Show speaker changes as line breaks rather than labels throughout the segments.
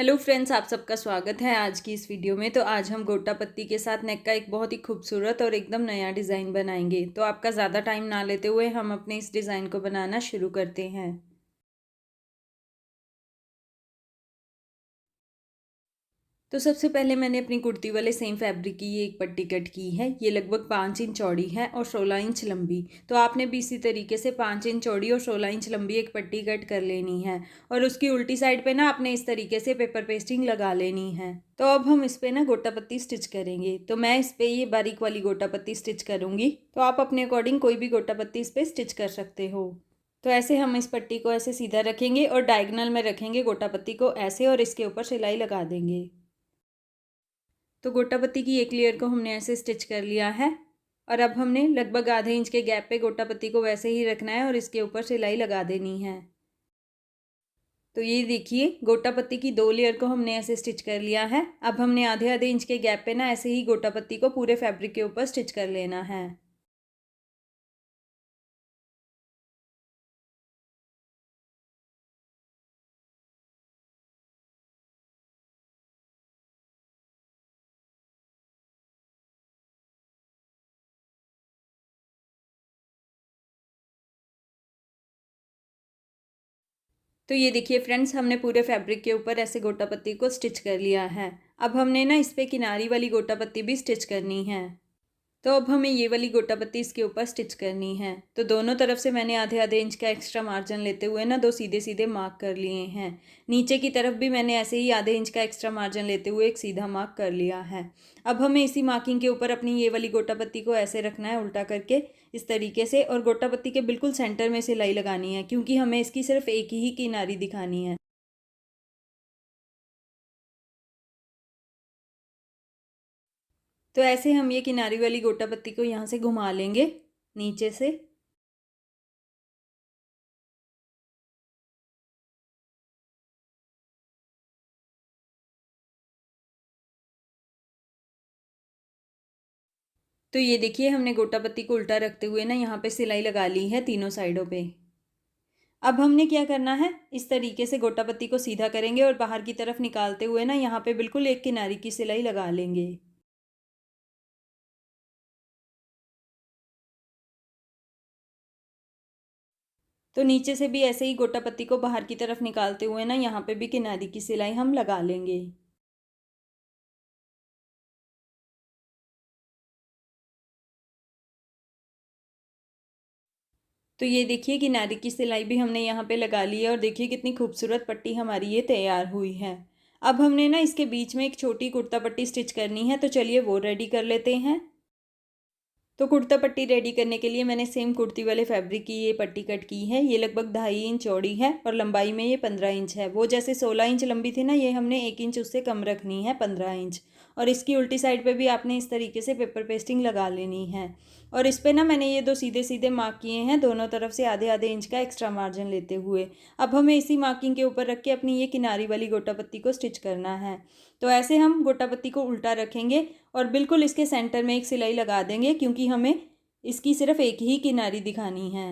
Hello friends, आप सबका स्वागत है आज की इस वीडियो में। तो आज हम गोटा पत्ती के साथ नेक का एक बहुत ही खूबसूरत और एकदम नया डिज़ाइन बनाएंगे। तो आपका ज़्यादा टाइम ना लेते हुए हम अपने इस डिज़ाइन को बनाना शुरू करते हैं। तो सबसे पहले मैंने अपनी कुर्ती वाले सेम फैब्रिक की ये एक पट्टी कट की है। ये लगभग 5 इंच चौड़ी है और 16 इंच लंबी। तो आपने भी इसी तरीके से 5 इंच चौड़ी और 16 इंच लंबी एक पट्टी कट कर लेनी है। और उसकी उल्टी साइड पे ना आपने इस तरीके से पेपर पेस्टिंग लगा लेनी है। तो अब हम इस पे ना गोटा पत्ती स्टिच करेंगे। तो मैं इस पे ये बारीक वाली गोटा पत्ती स्टिच करूँगी। तो आप अपने अकॉर्डिंग कोई भी गोटा पत्ती इस पे स्टिच कर सकते हो। तो ऐसे हम इस पट्टी को ऐसे सीधा रखेंगे और डायगोनल में रखेंगे गोटा पत्ती को ऐसे, और इसके ऊपर सिलाई लगा देंगे। तो गोटा पत्ती की एक लेयर को हमने ऐसे स्टिच कर लिया है। और अब हमने लगभग आधे इंच के गैप पे गोटा पत्ती को वैसे ही रखना है और इसके ऊपर सिलाई लगा देनी है। तो ये देखिए, गोटा पत्ती की 2 लेयर को हमने ऐसे स्टिच कर लिया है। अब हमने आधे आधे इंच के गैप पे ना ऐसे ही गोटा पत्ती को पूरे फैब्रिक के ऊपर स्टिच कर लेना है। तो ये देखिए फ्रेंड्स, हमने पूरे फैब्रिक के ऊपर ऐसे गोटा पत्ती को स्टिच कर लिया है। अब हमने ना इस पे किनारी वाली गोटा पत्ती भी स्टिच करनी है। तो अब हमें ये वाली गोटा पत्ती इसके ऊपर स्टिच करनी है। तो दोनों तरफ से मैंने आधे आधे इंच का एक्स्ट्रा मार्जिन लेते हुए ना दो सीधे सीधे मार्क कर लिए हैं। नीचे की तरफ भी मैंने ऐसे ही आधे इंच का एक्स्ट्रा मार्जिन लेते हुए एक सीधा मार्क कर लिया है। अब हमें इसी मार्किंग के ऊपर अपनी ये वाली गोटा पत्ती को ऐसे रखना है उल्टा करके, इस तरीके से, और गोटा पत्ती के बिल्कुल सेंटर में सिलाई लगानी है क्योंकि हमें इसकी सिर्फ एक ही किनारी दिखानी है। तो ऐसे हम ये किनारी वाली गोटा पत्ती को यहाँ से घुमा लेंगे नीचे से। तो ये देखिए, हमने गोटा पत्ती को उल्टा रखते हुए ना यहाँ पे सिलाई लगा ली है तीनों साइडों पे। अब हमने क्या करना है, इस तरीके से गोटा पत्ती को सीधा करेंगे और बाहर की तरफ निकालते हुए ना यहाँ पे बिल्कुल एक किनारी की सिलाई लगा लेंगे। तो नीचे से भी ऐसे ही गोटा पत्ती को बाहर की तरफ निकालते हुए ना यहाँ पे भी किनारी की सिलाई हम लगा लेंगे। तो ये देखिए, किनारे की सिलाई भी हमने यहाँ पे लगा ली है और देखिए कितनी खूबसूरत पट्टी हमारी ये तैयार हुई है। अब हमने ना इसके बीच में एक छोटी कुर्ता पट्टी स्टिच करनी है। तो चलिए वो रेडी कर लेते हैं। तो कुर्ता पट्टी रेडी करने के लिए मैंने सेम कुर्ती वाले फैब्रिक की ये पट्टी कट की है। ये लगभग 2.5 इंच चौड़ी है और लंबाई में ये 15 इंच है। वो जैसे 16 इंच लंबी थी ना, ये हमने 1 इंच उससे कम रखनी है, 15 इंच। और इसकी उल्टी साइड पे भी आपने इस तरीके से पेपर पेस्टिंग लगा लेनी है। और इस पे ना मैंने ये दो सीधे सीधे मार्क किए हैं, दोनों तरफ से आधे आधे इंच का एक्स्ट्रा मार्जिन लेते हुए। अब हमें इसी मार्किंग के ऊपर रख के अपनी ये किनारी वाली गोटा पत्ती को स्टिच करना है। तो ऐसे हम गोटा पत्ती को उल्टा रखेंगे और बिल्कुल इसके सेंटर में एक सिलाई लगा देंगे क्योंकि हमें इसकी सिर्फ एक ही किनारी दिखानी है।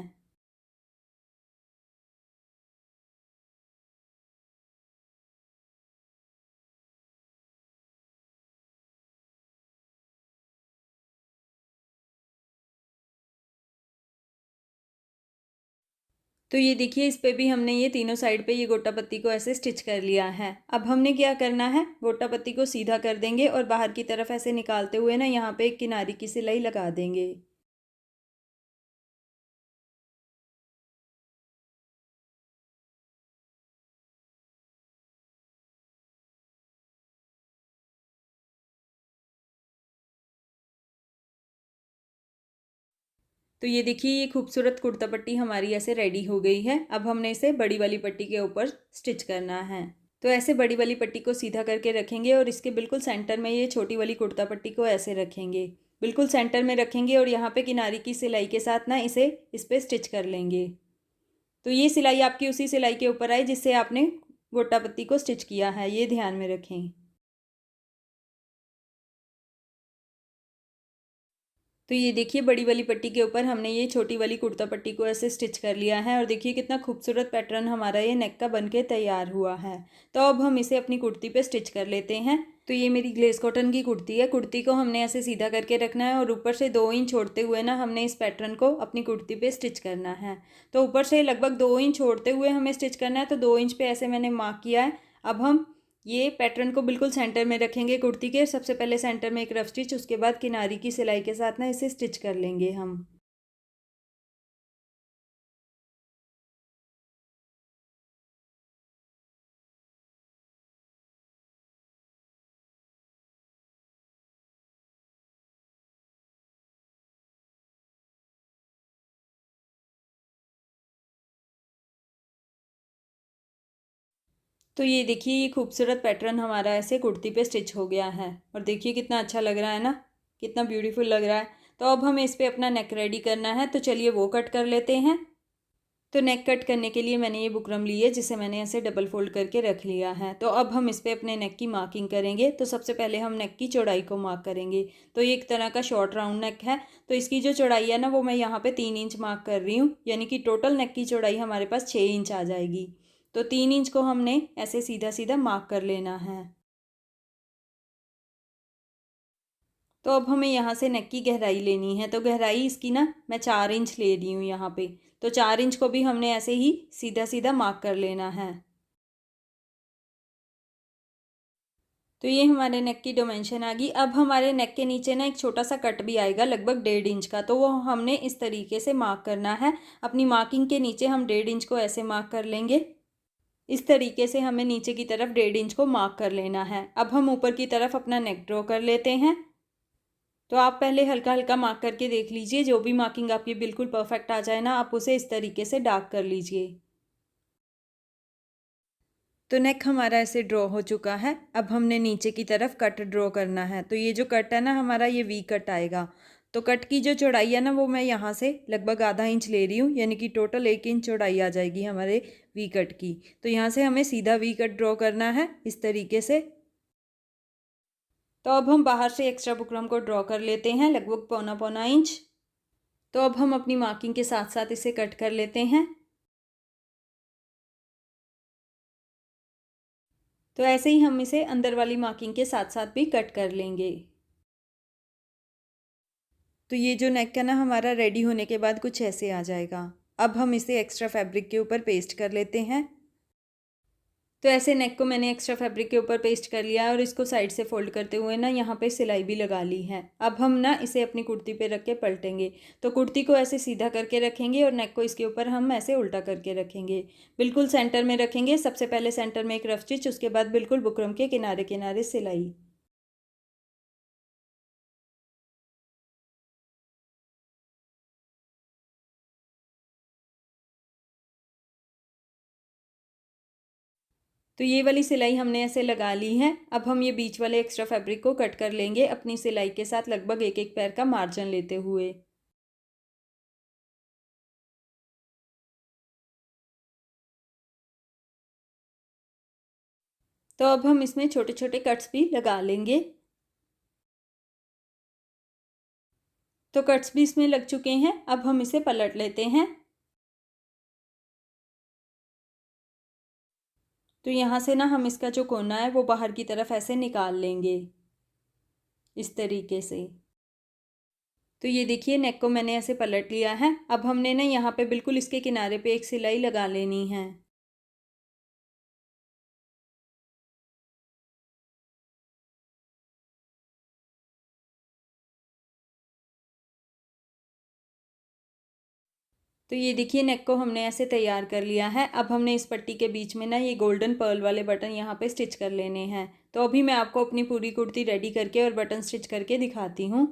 तो ये देखिए, इस पे भी हमने ये तीनों साइड पे ये गोटा पत्ती को ऐसे स्टिच कर लिया है। अब हमने क्या करना है, गोटा पत्ती को सीधा कर देंगे और बाहर की तरफ ऐसे निकालते हुए ना यहाँ पे एक किनारी की सिलाई लगा देंगे। तो ये देखिए, ये खूबसूरत कुर्ता पट्टी हमारी ऐसे रेडी हो गई है। अब हमने इसे बड़ी वाली पट्टी के ऊपर स्टिच करना है। तो ऐसे बड़ी वाली पट्टी को सीधा करके रखेंगे और इसके बिल्कुल सेंटर में ये छोटी वाली कुर्ता पट्टी को ऐसे रखेंगे। बिल्कुल सेंटर में रखेंगे और यहाँ पे किनारी की सिलाई के साथ ना इसे इस पे स्टिच कर लेंगे। तो ये सिलाई आपकी उसी सिलाई के ऊपर आए जिससे आपने गोटा पत्ती को स्टिच किया है, ये ध्यान में रखें। तो ये देखिए बड़ी वाली पट्टी के ऊपर हमने ये छोटी वाली कुर्ता पट्टी को ऐसे स्टिच कर लिया है और देखिए कितना खूबसूरत पैटर्न हमारा ये नेक का बनके तैयार हुआ है। तो अब हम इसे अपनी कुर्ती पे स्टिच कर लेते हैं। तो ये मेरी ग्लेस कॉटन की कुर्ती है। कुर्ती को हमने ऐसे सीधा करके रखना है और ऊपर से 2 इंच छोड़ते हुए ना हमने इस पैटर्न को अपनी कुर्ती पे स्टिच करना है। तो ऊपर से लगभग 2 इंच छोड़ते हुए हमें स्टिच करना है। तो 2 इंच पे ऐसे मैंने मार्क किया है। अब हम ये पैटर्न को बिल्कुल सेंटर में रखेंगे कुर्ती के। सबसे पहले सेंटर में एक रफ स्टिच, उसके बाद किनारी की सिलाई के साथ ना इसे स्टिच कर लेंगे हम। तो ये देखिए ये खूबसूरत पैटर्न हमारा ऐसे कुर्ती पे स्टिच हो गया है और देखिए कितना अच्छा लग रहा है ना, कितना ब्यूटीफुल लग रहा है। तो अब हमें इस पे अपना नेक रेडी करना है। तो चलिए वो कट कर लेते हैं। तो नेक कट करने के लिए मैंने ये बुकरम ली है जिसे मैंने ऐसे डबल फोल्ड करके रख लिया है। तो अब हम इस पे अपने नेक की मार्किंग करेंगे। तो सबसे पहले हम नेक की चौड़ाई को मार्क करेंगे। तो ये एक तरह का शॉर्ट राउंड नेक है। तो इसकी जो चौड़ाई है ना वो मैं यहाँ पे 3 इंच मार्क कर रही हूँ, यानी कि टोटल नेक की चौड़ाई हमारे पास 6 इंच आ जाएगी। तो 3 इंच को हमने ऐसे सीधा सीधा मार्क कर लेना है। तो अब हमें यहाँ से नेक की गहराई लेनी है। तो गहराई इसकी ना मैं 4 इंच ले रही हूँ यहाँ पे। तो 4 इंच को भी हमने ऐसे ही सीधा सीधा मार्क कर लेना है। तो ये हमारे नेक की डायमेंशन आ गई। अब हमारे नेक के नीचे ना एक छोटा सा कट भी आएगा लगभग 1.5 इंच का। तो वो हमने इस तरीके से मार्क करना है। अपनी मार्किंग के नीचे हम 1.5 इंच को ऐसे मार्क कर लेंगे। इस तरीके से हमें नीचे की तरफ 1.5 इंच को मार्क कर लेना है। अब हम ऊपर की तरफ अपना नेक ड्रॉ कर लेते हैं। तो आप पहले हल्का हल्का मार्क करके देख लीजिए, जो भी मार्किंग आपकी बिल्कुल परफेक्ट आ जाए ना आप उसे इस तरीके से डार्क कर लीजिए। तो नेक हमारा ऐसे ड्रॉ हो चुका है। अब हमने नीचे की तरफ कट ड्रॉ करना है। तो ये जो कट है ना हमारा ये वी कट आएगा। तो कट की जो चौड़ाई है ना वो मैं यहाँ से लगभग आधा इंच ले रही हूँ, यानी कि टोटल 1 इंच चौड़ाई आ जाएगी हमारे वी कट की। तो यहाँ से हमें सीधा वी कट ड्रॉ करना है इस तरीके से। तो अब हम बाहर से एक्स्ट्रा बुकरम को ड्रॉ कर लेते हैं लगभग पौना पौना इंच। तो अब हम अपनी मार्किंग के साथ साथ इसे कट कर लेते हैं। तो ऐसे ही हम इसे अंदर वाली मार्किंग के साथ साथ भी कट कर लेंगे। तो ये जो नेक है ना हमारा रेडी होने के बाद कुछ ऐसे आ जाएगा। अब हम इसे एक्स्ट्रा फैब्रिक के ऊपर पेस्ट कर लेते हैं। तो ऐसे नेक को मैंने एक्स्ट्रा फैब्रिक के ऊपर पेस्ट कर लिया है और इसको साइड से फोल्ड करते हुए ना यहाँ पे सिलाई भी लगा ली है। अब हम ना इसे अपनी कुर्ती पे रख के पलटेंगे। तो कुर्ती को ऐसे सीधा करके रखेंगे और नेक को इसके ऊपर हम ऐसे उल्टा करके रखेंगे। बिल्कुल सेंटर में रखेंगे। सबसे पहले सेंटर में एक रफ स्टिच, उसके बाद बिल्कुल बुकरम के किनारे किनारे सिलाई। तो ये वाली सिलाई हमने ऐसे लगा ली है। अब हम ये बीच वाले एक्स्ट्रा फैब्रिक को कट कर लेंगे अपनी सिलाई के साथ लगभग एक एक पैर का मार्जिन लेते हुए। तो अब हम इसमें छोटे छोटे कट्स भी लगा लेंगे। तो कट्स भी इसमें लग चुके हैं। अब हम इसे पलट लेते हैं। तो यहाँ से ना हम इसका जो कोना है वो बाहर की तरफ ऐसे निकाल लेंगे इस तरीके से। तो ये देखिए नेक को मैंने ऐसे पलट लिया है। अब हमने ना यहाँ पे बिल्कुल इसके किनारे पे एक सिलाई लगा लेनी है। तो ये देखिए नेक को हमने ऐसे तैयार कर लिया है। अब हमने इस पट्टी के बीच में ना ये गोल्डन पर्ल वाले बटन यहाँ पे स्टिच कर लेने हैं। तो अभी मैं आपको अपनी पूरी कुर्ती रेडी करके और बटन स्टिच करके दिखाती हूँ।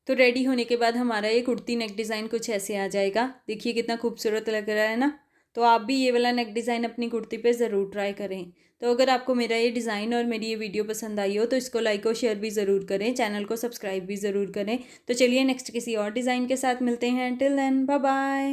तो रेडी होने के बाद हमारा ये कुर्ती नेक डिज़ाइन कुछ ऐसे आ जाएगा। देखिए कितना खूबसूरत लग रहा है ना। तो आप भी ये वाला नेक डिज़ाइन अपनी कुर्ती पे ज़रूर ट्राई करें। तो अगर आपको मेरा ये डिज़ाइन और मेरी ये वीडियो पसंद आई हो तो इसको लाइक और शेयर भी ज़रूर करें, चैनल को सब्सक्राइब भी ज़रूर करें। तो चलिए नेक्स्ट किसी और डिज़ाइन के साथ मिलते हैं। Till then bye bye.